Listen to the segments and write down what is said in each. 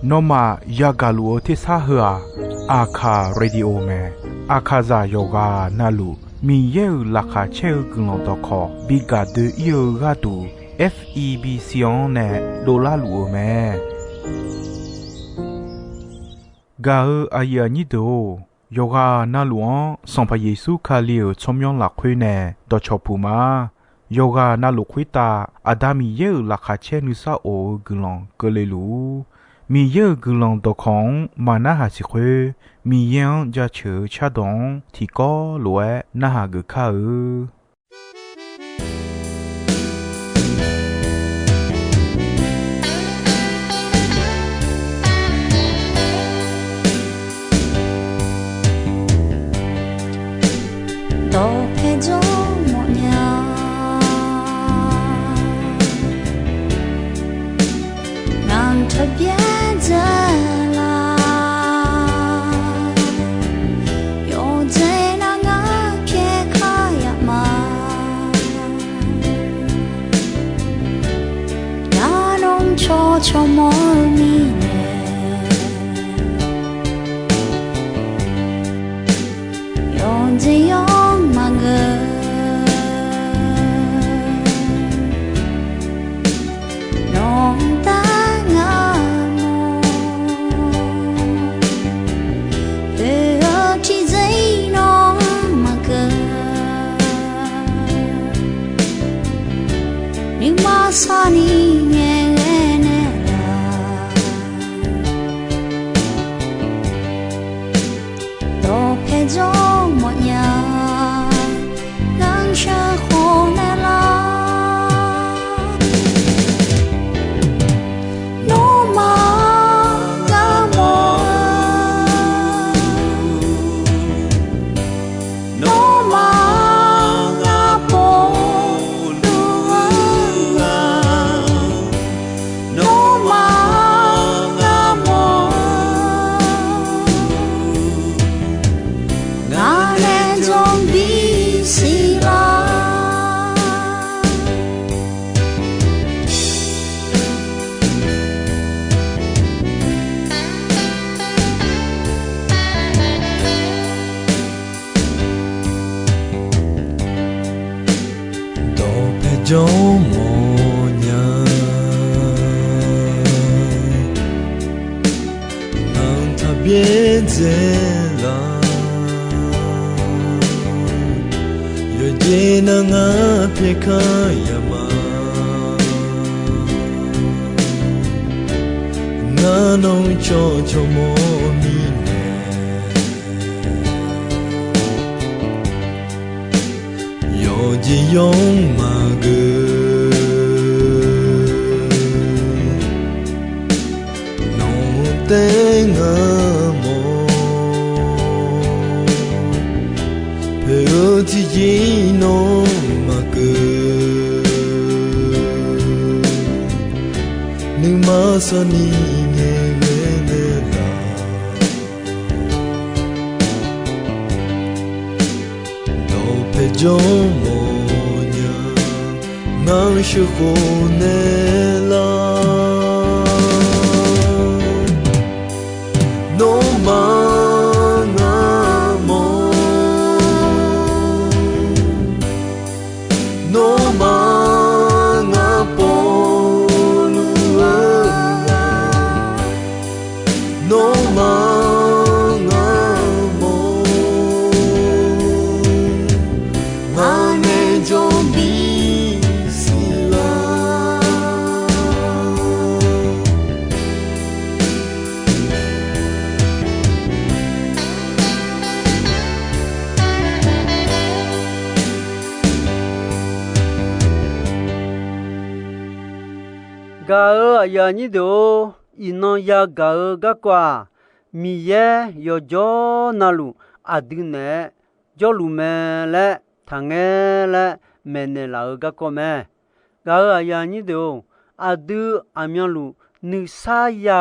Noma yagaluo te sahua Akha radio me Akhaza yoga nalu mi yeu lakha cheu glondoko biga de iogatu FEB Sion ne dolaluo me Ga aya ni do yoga naluan sampa Yesu khalio chomyon lakhwe ne do chopuma yoga nalu khwita adami yeu lakha chenu sa o glon kolelu mi yeu glon dokong mana ha si khwe mi yan ja che chadong ti ko loe na ha ge kha cho môi mi nè yon gì yon mà ngờ non ta ngờ mò từ ở chỉ giấy non mà ngờ nhưng mà sao đi nghe cho mọi nhà đang chờ khổ nè la nó mà ngã mò nó mà ngã bồ đưa nó mà ngã mò cho mồ nhà nàng ta biết dễ là yo je na nga phe kha yama na nong cho mo mi ne yo ji yong ma tên ngờ mồ phê chỉ gì nó mà cứ nhưng mà sao ni nghe nghe là đâu phê cho mồ nhà nang shu khô nè la no manga mo no manga polua no manga mo mane jombi sila ga ya ni do ino ya ga kwa mi ye yo jo nalu adine jo lu me le thange le mene la ga ko me ga ya ni do adu amyan lu ni sa ya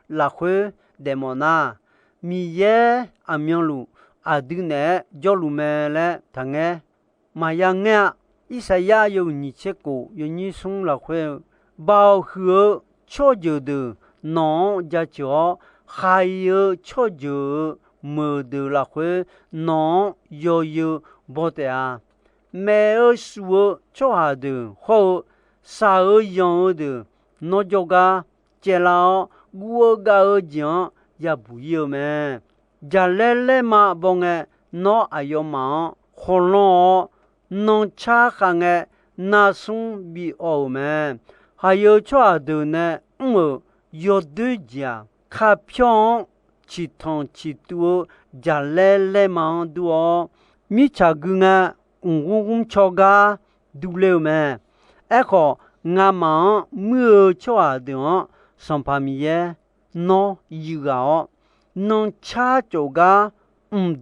la khwe de mona mi ye amyan lu adine jo lu me le thange ma ya nge isa ya yo ni che ko yo ni sung la khwe bao hứa cho giờ từ nó ra cho hai cho giờ mờ từ là khuê nó yo yo bố tè à mẹ ở xua cho hà từ hồ sa ở yong từ nó cho ga chế lao gua ga ở giang ya bu yo mẹ ya lele mà bông nó ayo mà hồ nó nó cha khang na sung bi o mẹ hai cho hà từ nè yo deux gia khá phiong chỉ thong chỉ tu ya lele mà duo mi cha gunga cho ga du leo mẹ echo nga mà mưa cho à được xong pa mi ye nó yu gạo nó cha cho ga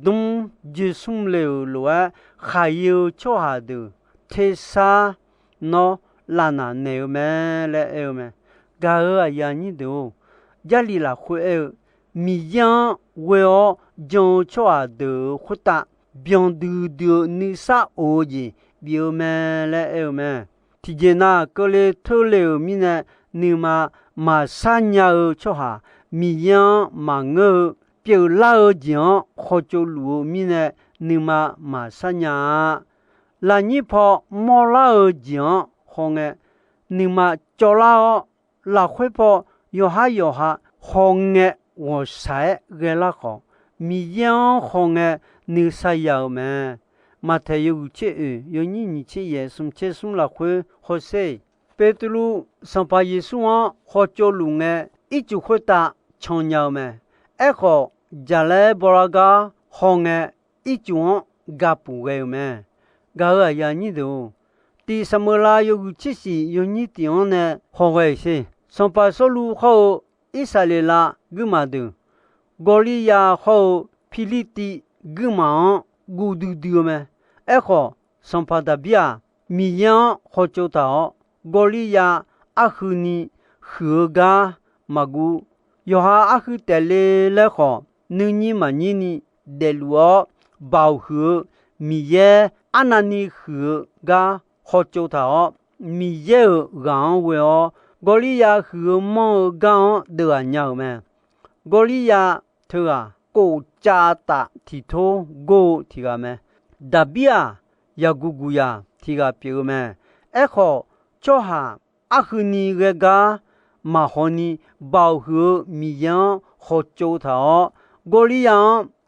đông dư sung leo lúa khai yêu cho à được thế sa nó là na neo mẹ lẹ eo mẹ ga ở ya ni do ya li la khu eo mi yang weo jong cho à được khu ta bien du ni sa o ji bio mẹ lẹ eo mẹ thì giờ na có lẽ thôi liệu mi nè nếu mà sa nhà ở cho hà mi yang mà ngơ biểu la ở giang họ cho lúa mi nè nếu mà sa nhà là như phò mò la ở giang họ nghe nếu mà cho la là khối phò yo ha họ nghe我sai个啦好mi yang họ nghe nếu sa giàu mẹ mà thầy yêu chế yêu nhị chế ye sum chế sum là khối họ say Petru xong pa Giêsu họ cho luôn nghe ít chút khối ta chọn nhau mẹ echo jale boraga họ nghe ít chút gặp bùi mẹ gặp ở nhà như đó đi Samela yêu chế gì yêu nhị tiếng nè họ vậy gì xong pa số lu họ Israela guma được Golia họ Philiti guma gudu mẹ echo xong pa dabia mi yang họ cho tao Golia ahuni huga magu yoha ahu tele le ho nuni manini delua bao hu mi ye anani hu ga ho cho tao mi ye gang we Golia hu mo gang de nhau mẹ Golia thua cô cha ta thì thô go thì ga mẹ dabia ya guguya thì ga piu mẹ echo cho hà ahuni ga mà honi bao hứa mi yang ho cho thao Golia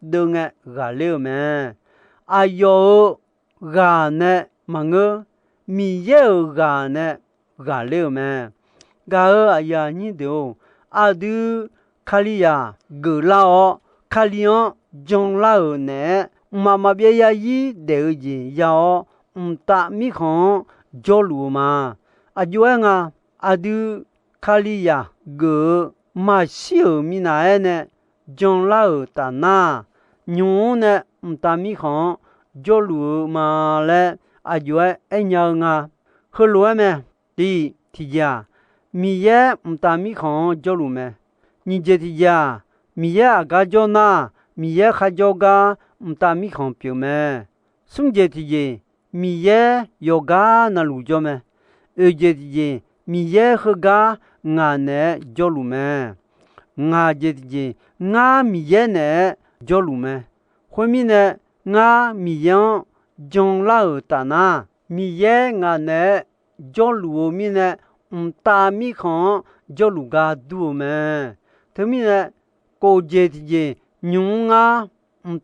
đừng gà leo mẹ ayo gà nè mà ngơ mi ye gà nè gà leo mẹ gà aya ni do adu kalia gờ lao kalion jong lao nè mà bia ya yi de ji yao ta mi khon jo lu ma ajuanga adu kalia gờ mà siêu mi na nè jong lao ta na nyu nè ta mi khon jo lu ma le ajue enya nga hơ lu mẹ đi thì ya mi ye ta mi khon jo lu mẹ ni je thì ya mi ye ga jo na mi ye kha jo ga ta mi khon piu mẹ sung je thì ye mi ye yoga na lu jo mẹ je thì ye mi ye ga nga ne jo lu mẹ nga je thì ye nga mi ye ne jo lu mẹ hoi mi ne nga mi yang jong la ta na mi ye nga ne jo lu mi ne ta mi khon jo lu ga du mẹ thế mi ne cô je thì ye nhung nga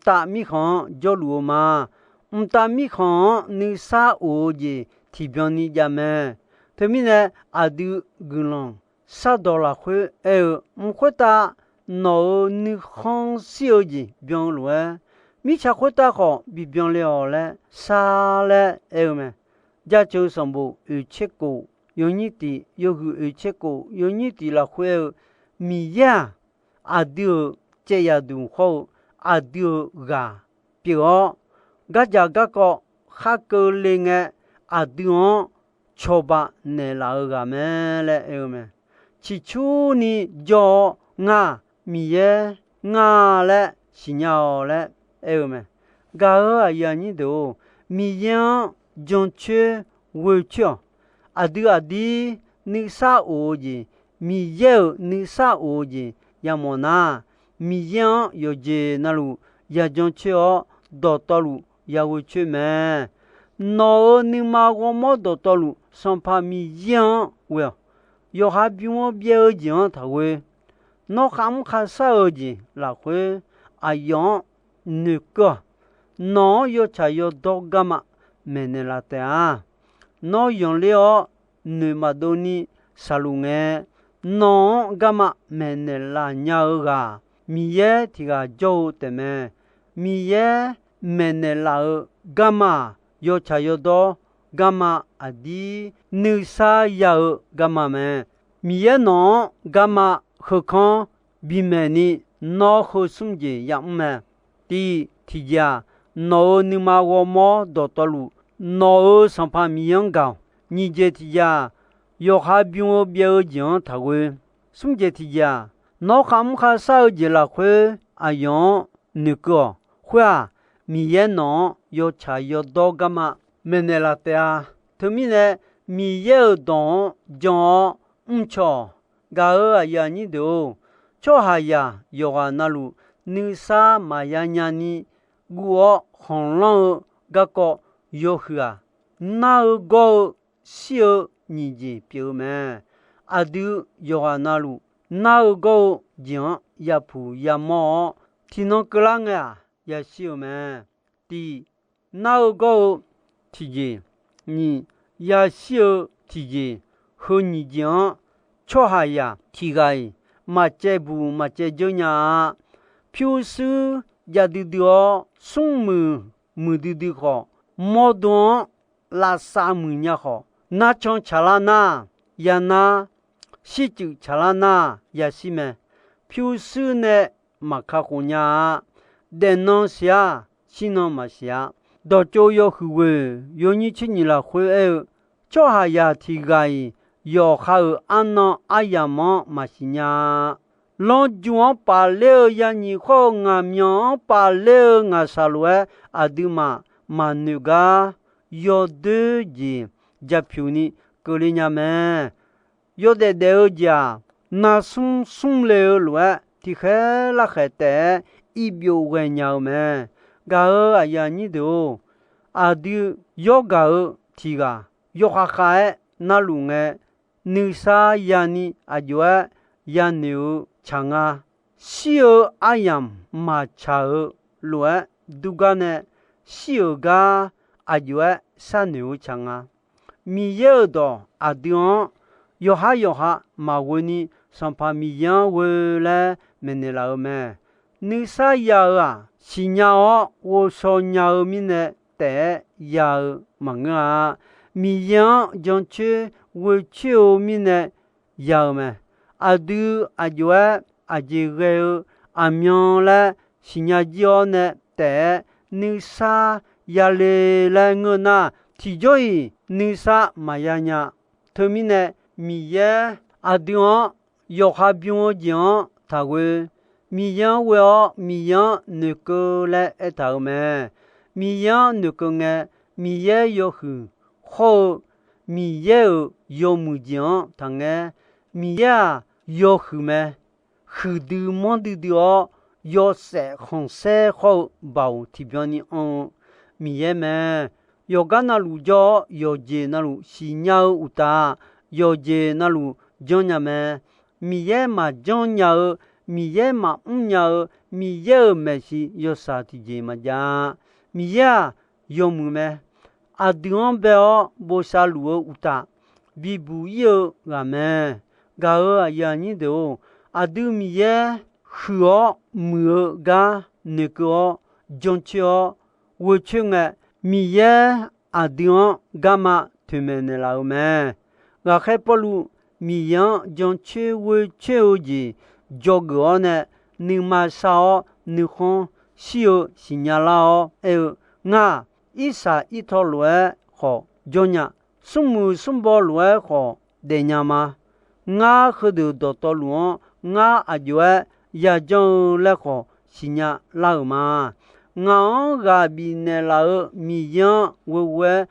ta mi khon jo lu ma ta mi khon ni sa o je thì bian ni ja mẹ thế mi ne adu gulong sa do la khue khue ta no ni khon siêu gì bian lu mi cha khue ta kho bi bian le le sa le mẹ ja châu song bu yu che ko yo ni ti yo gu yu che ko yo ni ti la khue mi ya adu che ya du kho adu ga pio ga ja ga ko kha ko le nge adu choba ne la ga me le mẹ chỉ chú ni jo nga mi ye nga le xi nhau le mẹ ga ở ya ni do mi yang jong che wo cho adu adi ni sa o ji 米耶尼萨欧吉亚莫纳米样有吉那路亚将去哦到道路亚会去咩？那你妈我冇到道路上怕米样喂，要还比我别个讲他会，那还唔看啥个吉那会啊样那个，那要才要到干嘛？没那拉的啊，那用了你妈都你啥路哎？那干嘛没那拉鸟个？米耶提个做的咩？米耶没那拉干嘛？要才要到干嘛？啊的你啥要干嘛咩？米耶那干嘛？何况比没你那好送的样咩？第提家那你妈我冇到道路，那上怕米样高，你这提家要还比我别个讲他会送这提家。那看不看啥子了会啊样那个会啊米耶那要查要到干嘛没那了的啊他们呢米耶当讲错个呀你都错下呀要啊那路你啥嘛呀你我红浪个要去啊那个小你的表妹啊都要啊那路那个讲也不也毛，听那个人啊也少咩？第那个提件你也少提件，和你讲错下呀提个，嘛这不嘛这就呀，平时也得的送没得的好，毛东拉萨么呀好，那种吃了那也那。西就吃了那也是咩？平时呢嘛看好呀，电脑下，电脑嘛下，到就要去喂，有你去你了会哎，叫下呀提个，要还有安那阿呀嘛是呀，老就把了呀你好俺苗把了俺啥路哎，阿对嘛那个要得的，这票呢个里呀咩？有的了家，那送了路，提开了还得一表为鸟么？个呀你都啊的要个提个要哈开那路哎，你啥呀你啊就呀牛长啊，西尔阿样马查尔路都个呢，西尔个啊就啥牛长啊，米尔多啊的。有哈马问你上怕米样回来没你老咩？你啥样啊？新娘哦，我说娘们呢得要忙啊，米样将去我去面呢要咩？啊都啊就啊这个啊苗嘞，新娘叫呢得你啥呀来我那提着伊你啥嘛呀呀？他们呢？米耶阿丁要哈比我讲，他会米样为哦米样那个来一头咩？米样那个呢？米耶要去好，米耶要木讲，他呢米耶要去咩？去的么的哦，要食红色好包提表你米耶咩？要干那路叫要接那路西鸟乌达。要接那路讲呀么？米耶嘛讲呀，米耶嘛呀，米耶没事要啥子接嘛呀？米耶要么么？啊，地方白哦，不啥路乌达，比不有个么？个啊呀你都啊都米耶去哦，没个那个讲起哦，我去个米耶啊地方干嘛？他们那老么？我还不如米样将去为去的这个呢，你马上你看小新年了我一啥一套路好就呢，送包路好的呢嘛，我和的到路我阿就也将来好新年了嘛，我个比那了米样我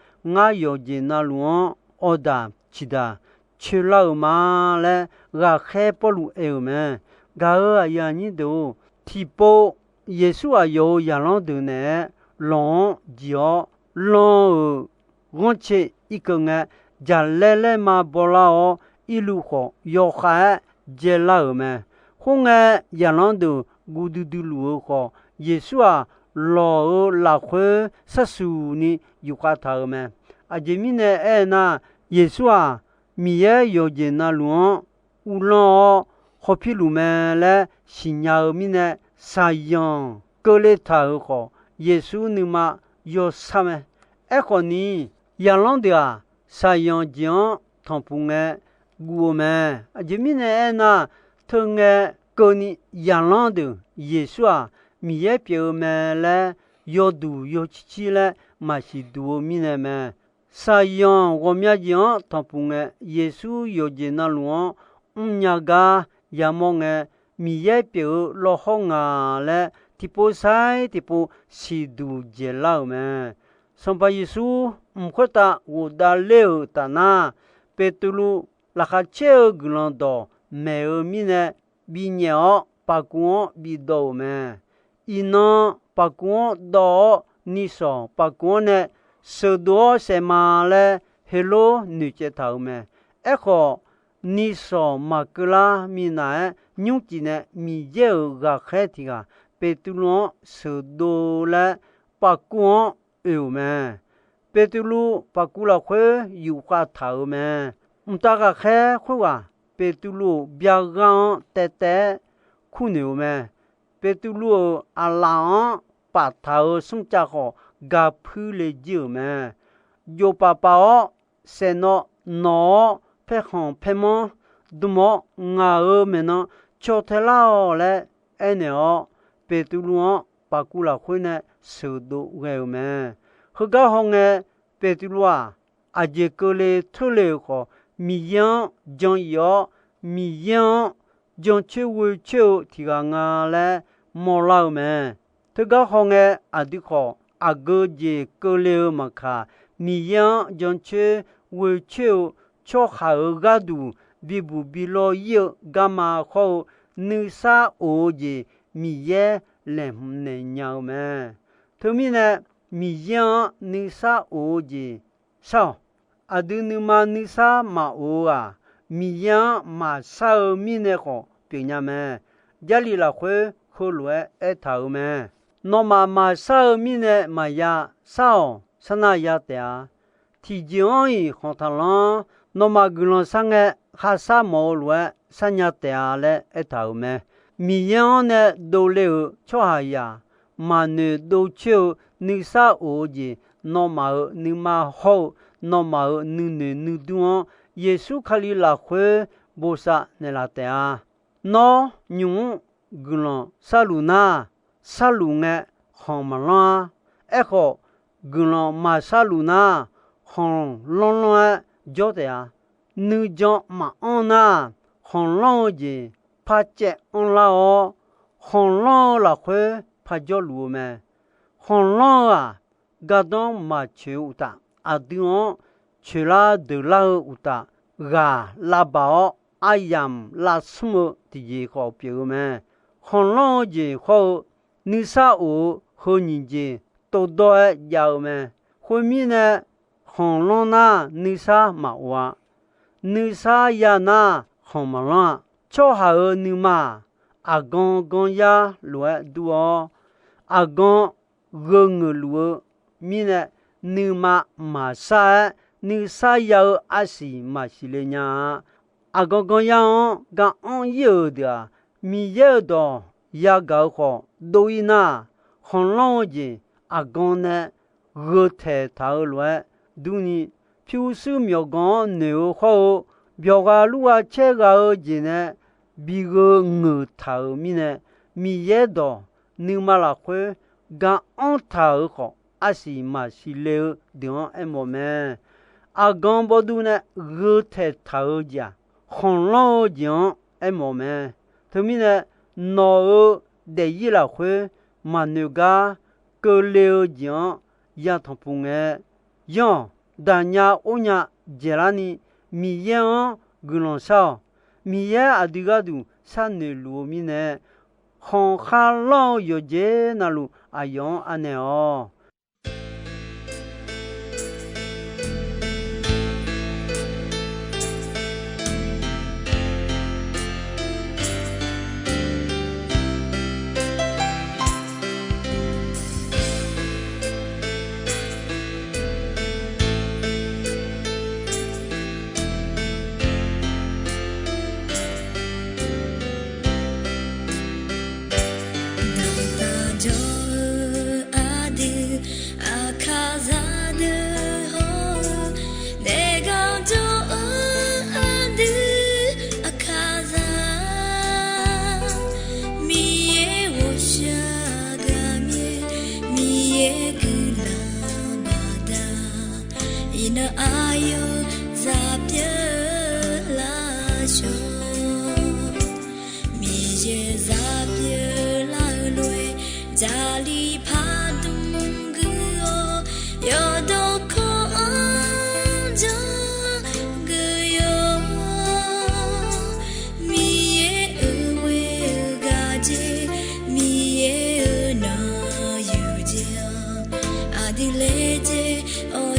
要进那路我的。其他去老嘛嘞，个海不路哎们，个呀你都提包耶稣啊有亚朗头呢，浪脚浪我去一个呢，家来来嘛不拉哦，一路好要海接老们，后个亚朗头咕嘟嘟路好，耶稣啊老拉回杀手呢有话头们，啊这面呢哎那耶稣啊。米也有见那路，乌浪好皮路们来新nhà米呢啥样？各类他好，耶稣你嘛有啥么？哎好呢，亚朗的啊，啥样讲汤普哎，我们啊这米呢哎那，他哎个呢亚朗的耶稣啊，米也表们来要读要起来，嘛是读米呢么？啥样我们讲他不爱耶稣有见那路，人家也么爱米也表老好啊嘞，提波塞提波是读接老么？上把耶稣可打我打了打那，别多路那哈切个人多，没有米呢比鸟把光比多么？一呢把光多，你说把光呢？sự đó sẽ mà là hello nữ chế thảo mẹ echo ni so makla mi na nhung chỉ nè mi dễ gà khé thì gà bê tu nó sự đó là bà cuốn yêu mẹ bê tu lu bà cu là khuê yêu qua thảo mẹ ta gà khé khuê à bê tu lu bia găng tê tê khu nhiều mẹ bê tu lu à lăng bà thảo sung cha họ gặp phư lệ dữ mà dù bà bảo sẽ nó phê hòn phê mô dù mô ngà mà nó cho thế lao lệ anh nè bê tu luôn bà cụ là khuyên nè sự độ gheo mà hư gà hông nè bê tu luôn à dê cơ lệ thô lệ khó mì yáng dòng yó mì yáng dòng chê vui chê thì gà ngà lệ mô lao mà hư gà hông nè à đi khó à gơ dê cơ lệ mà khá mi yang dòng chê vui chêu cho khá gà đủ vì bù bì lo yêu gà mà khâu nữ xa ô dê mi yé lèm nè nhau mà thơ mi nè mi yang nữ xa ô dê sao à đư nữ mà nữ xa mà ô à mi yang mà sao mi nè khổ bình nhà mà giá lì là khuê khô lùa ế thảo mà nó mà sao mi nè mà ya sao sana ya tea thì jioi không thằng nó mà gulon sang cái khá sa mồ lúa sang nhà tea lệ ở thảo mẹ mi yang nè đồ lệ cho hay ya mà nè đồ chiêu nữ sa ô gì nó mà nữ mà hậu nó mà nữ đuông Giêsu khali là khuê bồ sa nè là tea nó nhung gulon sa lu nghe không mà lo echo gulon mà sa lu na không lo cho thế à nữ cho mà on na không lo gì phát chết on lao không lo là khuê phát cho lu mẹ không lo à gà đông mà chịu ta à tiếng chịu là được lao ta gà là bảo ai yam là sum thì gì khó biểu mẹ không lo gì khó nữ sa ô hơn nhìn gì tôi đôi giàu mẹ hồi mi nè không lo na nữ sa mà wa nữ sa ya na không mà lo cho hà ơ nữ mà à gong ya lúa đua à gong ngờ lúa mi nè nữ mà sa nữ sa ya à xì mà xì lê nha à gong ya gà on yêu được mi yêu đó ya gạo khó đôi na không lo gì à gong nè gỡ thể thảo lúa đuni phiêu sư miêu gong nếu khó biểu gà lúa chế gà gì nè bị gỡ ngỡ thảo mi nè mi ye đó nếu mà là khuê gà on thảo khó à xì mà xì lê đường em mồ mẹ à gong bò đu nè gỡ thể thảo gì không lo gì em mồ mẹ thế mi nè nó để ý là khuê mà nếu gà cơ lêu gì ya thằng phùng ấy ya đàn nhà ô nhà dễ là ni mi yên gulon sao miya adigadu sanne luomine hon khalon yoje nalu ayon aneo Ade le je o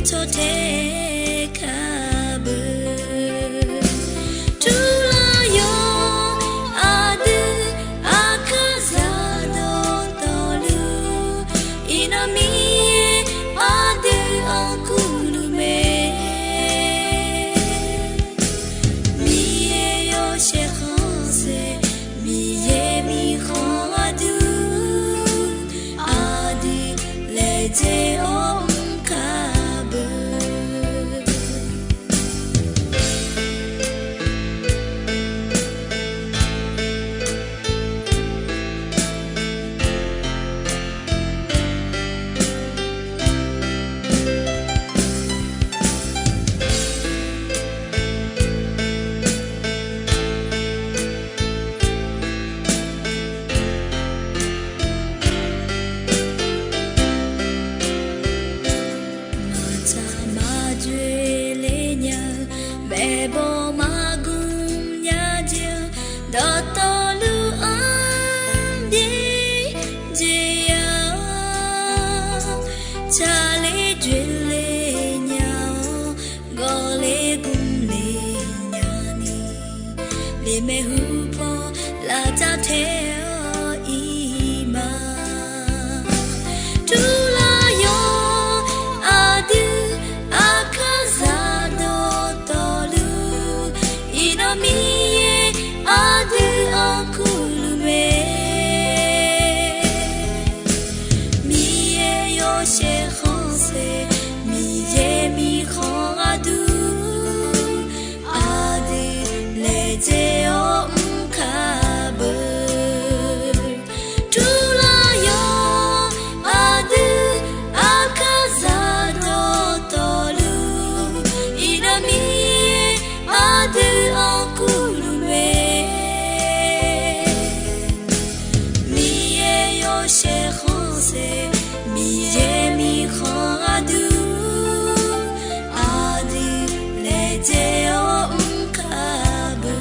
mkabe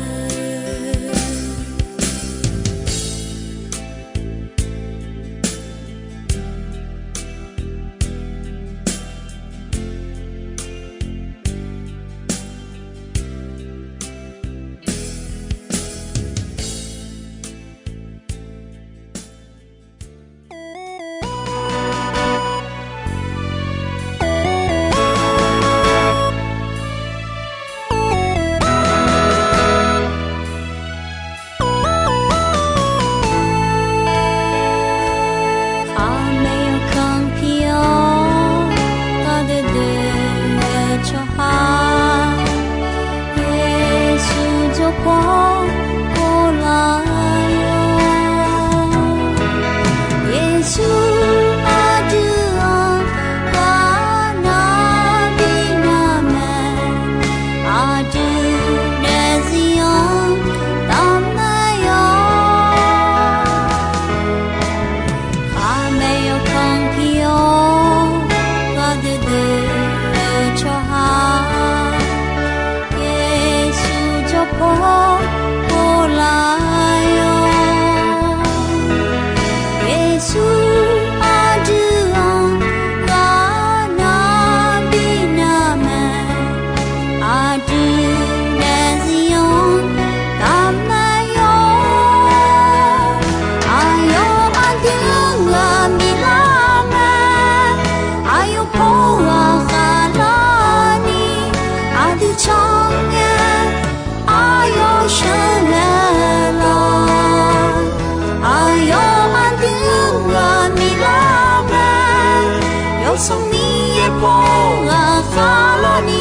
有生命也破啊哈拉尼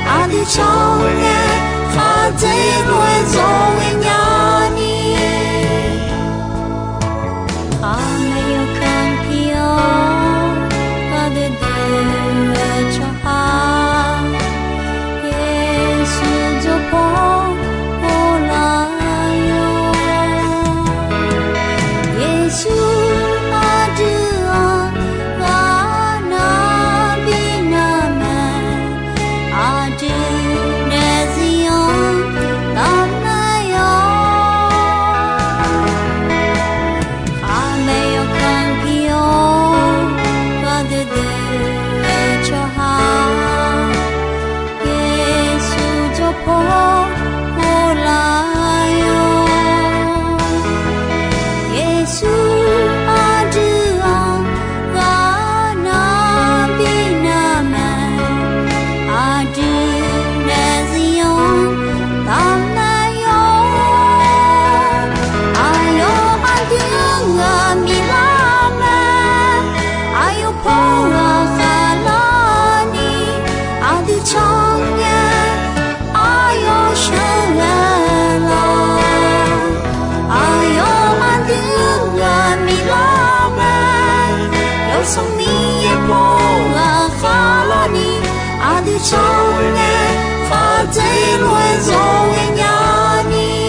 阿的超越哈在乱走为呀你哈没有看皮哦哈的的超哈耶稣就破生命也破啊哈拉尼阿的超越哈在乱走为呀你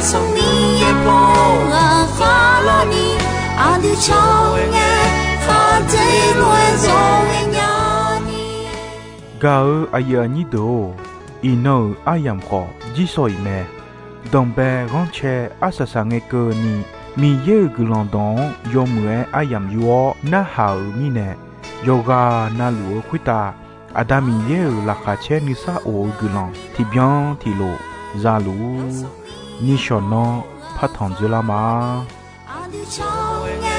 生命也破啊哈拉尼阿的超越哈在乱走为呀你 Gao ayani do ino ayam ko jisoi me dombe gonche asasange ko ni mi ye gulondon yomwe ayam yuo na hao mi ne yoga na luo kwita adami ye la khache ni sa o gulon ti bien ti lo zalu ni shono patong zula ma阿的超越